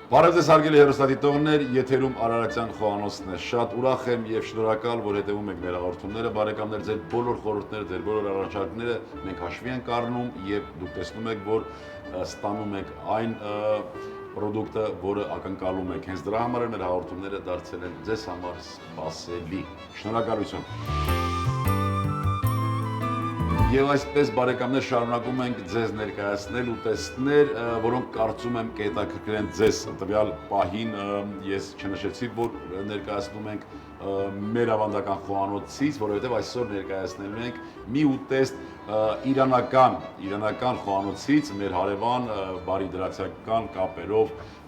Բարև ձեզ հարգելի հեռուստադիտողներ, եթերում Արարատյան խոհանոցն է։ Շատ ուրախ եմ եւ շնորհակալ, որ հետեւում եք մեր հաղորդումները։ Բարեկամներ, ձեր բոլոր խորհուրդները, ձեր բոլոր առաջարկները մենք հաշվի ենք առնում եւ դուք տեսնում եք, որ ստանում եք այն պրոդուկտը, որը ակնկալում եք։ Հենց դրա համար մեր հաղորդումները դարձել են ձեզ համար սպասելի։ Շնորհակալություն։ Եվ այսպես բարեկամներ շարունակում ենք ձեզ ներկայացնել ուտեստներ, որոնք կարծում եմ կհետաքրքրեն ձեզ տվյալ պահին ես չնշեցի, որ ներկայացնում ենք մեր ավանդական խոհանոցից, որովհետև այսօր ներկայացնելու ենք մի ուտեստ իրանական խոհանոցից, մեր հարևան բարիդրացիական կապերով,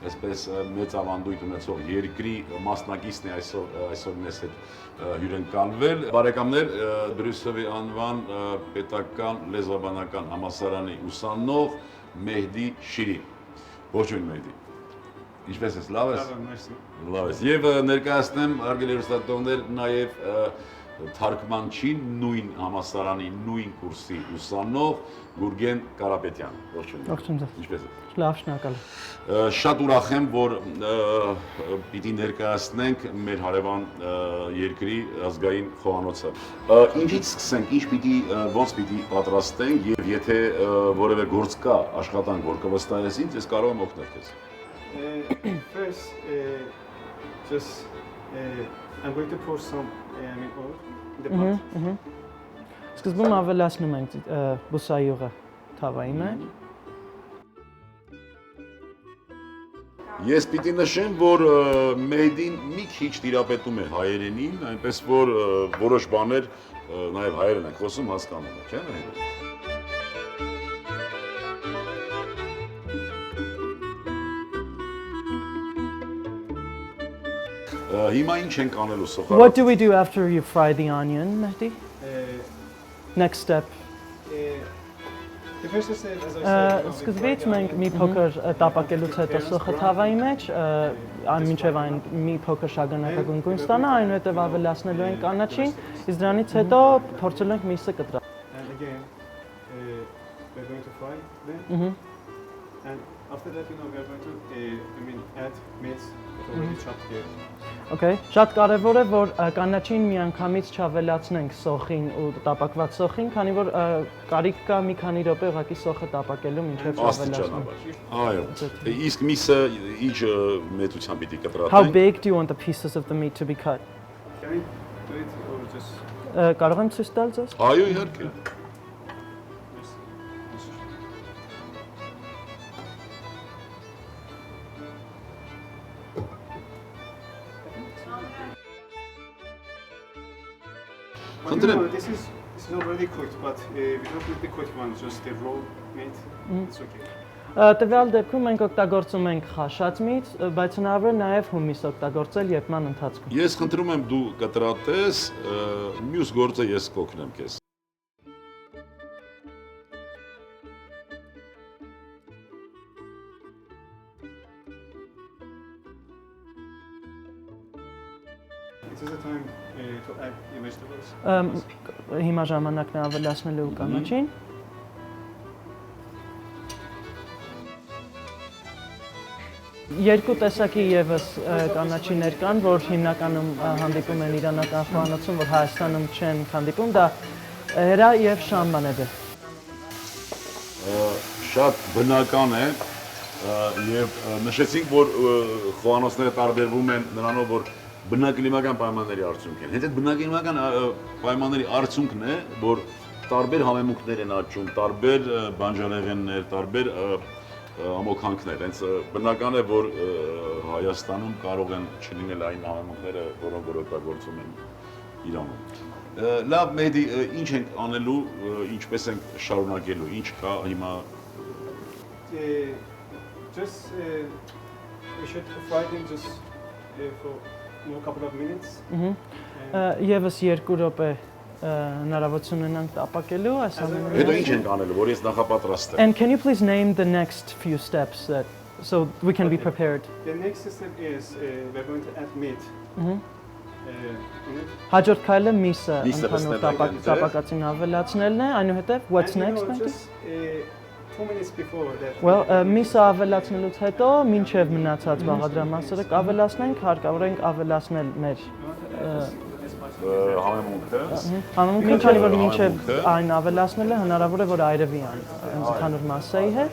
այսպես մեծ ավանդույթ ունեցող երկրի մասնակիցն է այսօր մեզ հետ հյուրընկալվել։ Բարեկամներ, Բրյուսովի անվան պետական լեզվաբանական համալսարանի ուսանող Մեհդի Շիրին։ Ողջույն Մեհդի։ Ինչպես ես, լավ ես։ Լավ ես։ Եվ ներկայացնեմ հարգելի հեռուստադիտողներ նաև թարգմանչի նույն համալսարանի նույն կուրսի ուսանող Գուրգեն Կարապետյան։ Ողջույն։ Ողջույն ձեզ։ Ինչպես եք։ Լավ, շնորհակալ եմ։ Շատ ուրախ եմ, որ պիտի ներկայացնենք մեր հարևան երկրի ազգային խոհանոցը։ Ինչից սկսենք, ոնց պիտի պատրաստենք եւ եթե որևէ գործ կա, աշխատանք, որ կվստահես ինձ, ես կարող եմ օգնել քեզ։ First, I'm going to pour some oil in the pot. Սկզբում ավելացնում ենք բուսայուղը թավայի մեջ։ Ես պիտի նշեմ, որ Մեհդին մի քիչ տիրապետում է հայերենին, այնպես որ որոշ բաներ նաև հայերեն են խոսում, հասկանում եք, չէ՞ Մեհդի։ Հիմա ինչ ենք անելու սոխարը։ What do we do after you fry the onion, Mehdi? Next step. The first step, as I said, Սկզբից մենք մի փոքր տապակելուց հետո սոխը թավայի մեջ, մինչև այն մի փոքր շագանակագույն գույն ստանա, այնուհետև ավելացնելու ենք կանաչին, իսկ դրանից հետո փորձելու ենք միսը կտրել։ And again, we're going to fry them. And after that, we are going to add meat already chopped here. Okay, շատ կարևոր է, որ կանաչին միանգամից չավելացնենք սոխին ու տապակված սոխին, քանի որ կարիք կա մի քանի րոպե ուղղակի սոխը տապակելու մինչև չավելացնենք։ Այո։ Իսկ միսը ինչ մեծությամբ պիտի կտրատենք։ How big do you want the pieces of the meat to be cut? Can I do it or just... Կարող եմ ցույց տալ ձեզ։ Այո, իհարկե։ This is already cooked, but we don't need the cooked one, just the raw meat. It's okay. Տվյալ դեպքում մենք օգտագործում ենք խաշած միտ, բայց հնարավոր է նաև հումիս օգտագործել եպման ընթացքում։ Ես խնդրում եմ դու կտրատես, մյուս գործը ես կօգնեմ քեզ։ It is the time to add the vegetables. Հիմա ժամանակն է ավելացնելու կանաչին։ Երկու տեսակի եւս կանաչիներ կան, որ հիմնականում հանդիպում են իրանական խոհանոցում, որ Հայաստանում չեն հանդիպում, դա հերա եւ շամբանեդը։ Շատ բնական է եւ նշեցինք, որ խոհանոցները տարբերվում են նրանով, որ բնակլիմական պայմանների արդյունք են։ Հենց այդ բնակլիմական պայմանների արդյունքն է, որ տարբեր համեմունքներ են աճում, տարբեր բանջարեղեններ, տարբեր ամոքանքներ։ Հենց բնական է, որ Հայաստանում կարող են չլինել այն համեմունքները, որոնք օգտագործում են Իրանում։ Լավ, Մեհդի, ինչ ենք անելու, ինչպես ենք շարունակելու, ինչ կա հիմա։ Just we should fry them just for a couple of minutes. Եվս 2 րոպե հնարավորություն ունենք տապակելու այս ամենը։ Հետո ինչ ենք անելու, որ ես նախապատրաստ եմ։ And can you please name the next few steps that so we can be prepared? The next step is we're going to add meat. Հաջորդ քայլը միսը ընդհանուր տապակածին ավելացնելն է, այնուհետև what's next, just 2 minutes before that. Well, միսը ավելացնելուց հետո մինչև մնացած բաղադրամասերը կավելացնենք, հարկավոր ենք ավելացնել մեր Համեմունքը։ համեմունքը, քանի որ մինչև այն ավելացնելը հնարավոր է որ այրվի այն ընդհանուր մասսայի հետ։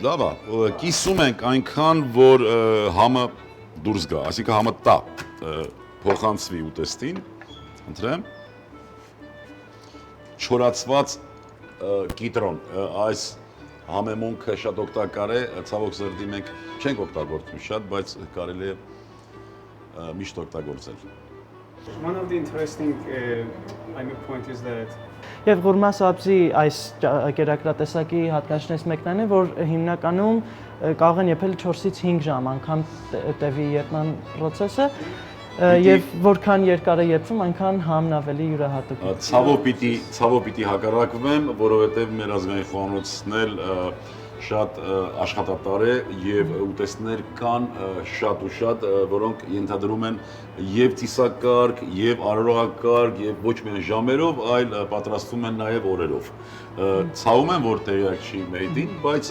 Լավ է, կիսում ենք այնքան, որ համը դուրս գա, այսինքն համը տա, փոխանցվի ուտեստին, ընտրեմ, չորացված կիտրոն, այս համեմունքը շատ օգտակար է, ցավոք սրտի մենք չենք օգտագործում շատ, բայց կարելի է միշտ օգտագործել։ One of the interesting point is that Եվ ղուրմա սաբզի այս կերակրատեսակի հատկանիշներից մեկն այն է, որ հիմնականում կարող են եփել 4-ից 5 ժամ անգամ տևի եփման process-ը, եւ որքան երկար է եփվում, այնքան համն ավելի յուրահատուկ է։ Ցավով պիտի հակառակվեմ, որովհետեւ մեր ազգային խոհանոցն էլ շատ աշխատատար է եւ ուտեստներ կան շատ ու շատ, որոնք ենթադրում են եւ ծիսակարգ, եւ արարողակարգ, եւ ոչ միայն ժամերով, այլ պատրաստվում են նաեւ օրերով։ Ցավում եմ, որ տեղյակ չի մեյդին, բայց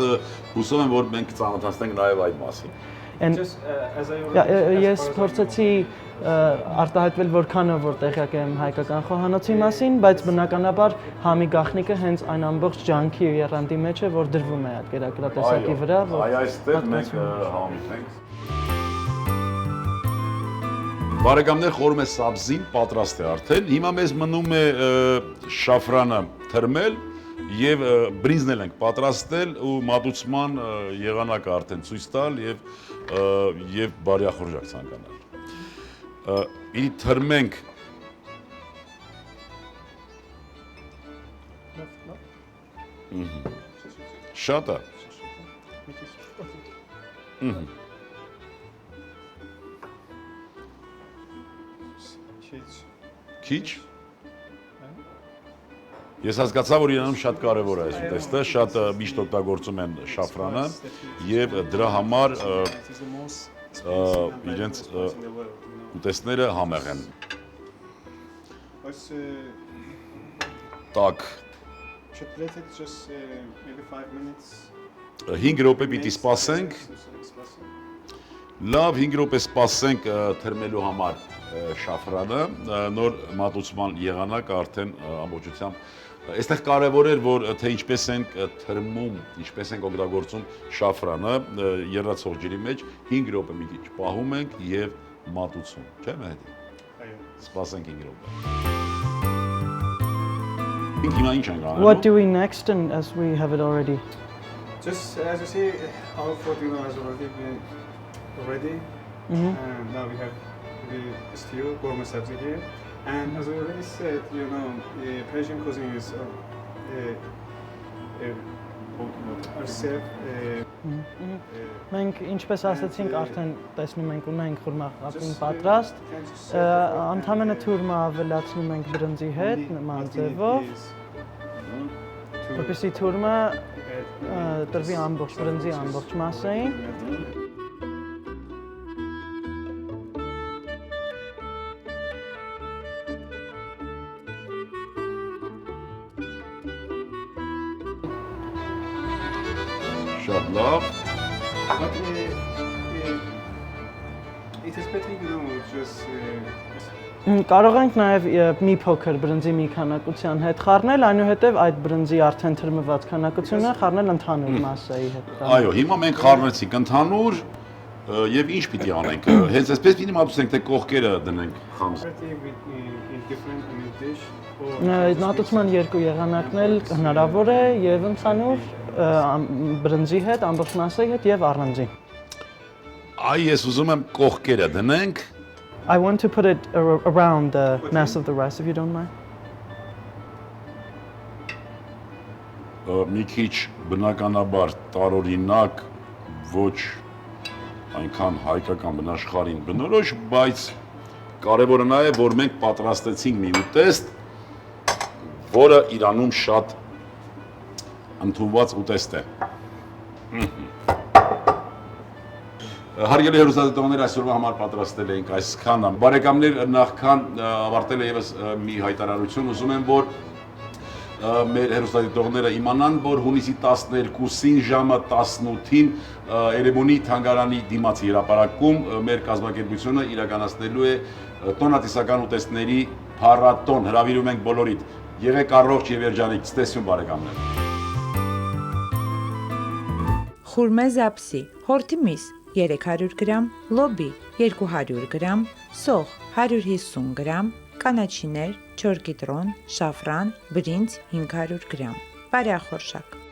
հուսով եմ, որ մենք ծանոթացնենք նաեւ այդ մասին։ Ես փորձեցի արտահայտվել որքանով որ տեղյակ եմ հայկական խոհանոցի մասին, բայց բնականաբար համի գաղտնիքը հենց այն ամբողջ ջանքի ու եռանդի մեջ է, որ դրվում է այդ կերակրատեսակի վրա, որ այստեղ մենք համոզենք։ Բարեկամներ, խորմե սաբզին պատրաստ է արդեն։ Հիմա մեզ մնում է շաֆրանը թրմել եւ բրինզնել ենք պատրաստել ու մատուցման եղանակը արդեն ցույց տալ եւ բարյախորժակ ցանկանալ։ Ի թրմենք շատ է։ Քիչ։ Ես հասկացա, որ իրանում շատ կարևոր է այս ուտեստը, շատ միշտ օգտագործում են շաֆրանը եւ դրա համար իրենց ուտեստները համեղ են։ Տակ 5 րոպե պիտի սպասենք։ Լավ 5 րոպե սպասենք թրմելու համար շաֆրանը, նոր մատուցման եղանակը արդեն ամբողջությամբ Այստեղ կարևոր էր, որ թե ինչպես ենք թրմում, ինչպես ենք օգտագործում շաֆրանը եռացող ջրի մեջ 5 րոպե մի քիչ պահում ենք եւ մատուցում, չէ՞ Մեհդի։ Այո։ Սպասենք 5 րոպե։ Հիմա ինչ ենք անում։ What do we next and as we have it already? Just as you see, our protein has already been ready. And now we have the stew, ghormeh sabzi here. And as I already said, you know, Persian cuisine is are served. Մենք ինչպես ասացինք, արդեն տեսնում ենք ունենք խորմա հապին պատրաստ։ Ընդհանրապես թուրմը ավելացնում ենք բրնձի հետ նման ձևով։ Որպեսզի թուրմը տրվի ամբողջ բրնձի ամբողջ մասային։ Շատ լավ։ But it is better, just Կարող ենք նաև մի փոքր բրնձի մի քանակության հետ խառնել, այնուհետև այդ բրնձի արդեն թրմված քանակությունը խառնել ընդհանուր մասսայի հետ։ Այո, հիմա մենք խառնեցինք ընդհանուր եւ ինչ պիտի անենք։ Հենց այսպես պիտի մատուցենք, թե կողքերը դնենք խամս։ in different dish. Մատուցման երկու եղանակն էլ հնարավոր է եւ ընդհանուր բրնձի հետ, ամբողջ մասսայի հետ եւ առանձին։ Այ ես ուզում եմ կողքերը դնենք։ I want to put it around the mass of the rice, if you don't mind. Մի քիչ բնականաբար տարօրինակ, ոչ այնքան հայկական բնաշխարհին բնորոշ, բայց կարևորը նա է, որ մենք պատրաստեցինք մի ուտեստ, որը Իրանում շատ ընդունված ուտեստ է։ Հարգելի հեռուստադիտողներ, այսօրվա համար պատրաստել էինք այսքանը։ Բարեկամներ, նախքան ավարտել է եւս մի հայտարարություն, ուզում եմ, որ մեր հեռուստադիտողները իմանան, որ հունիսի 12-ին ժամը 18-ին Էրեբունի թանգարանի դիմացի հրապարակում մեր կազմակերպությունը իրականացնելու է տոնատիսական ուտեստների փառատոն։ Հրավիրում ենք բոլորիդ։ Եղեք առողջ եւ երջանիկ։ Ցտեսություն բարեկամներ։ Խուրմե զապսի, հորթի միս 300 գրամ, լոբի 200 գրամ, սող 150 գրամ, կանաչիներ 4 կիտրոն, շաֆրան, բրինձ 500 գրամ, բարյախորշակ։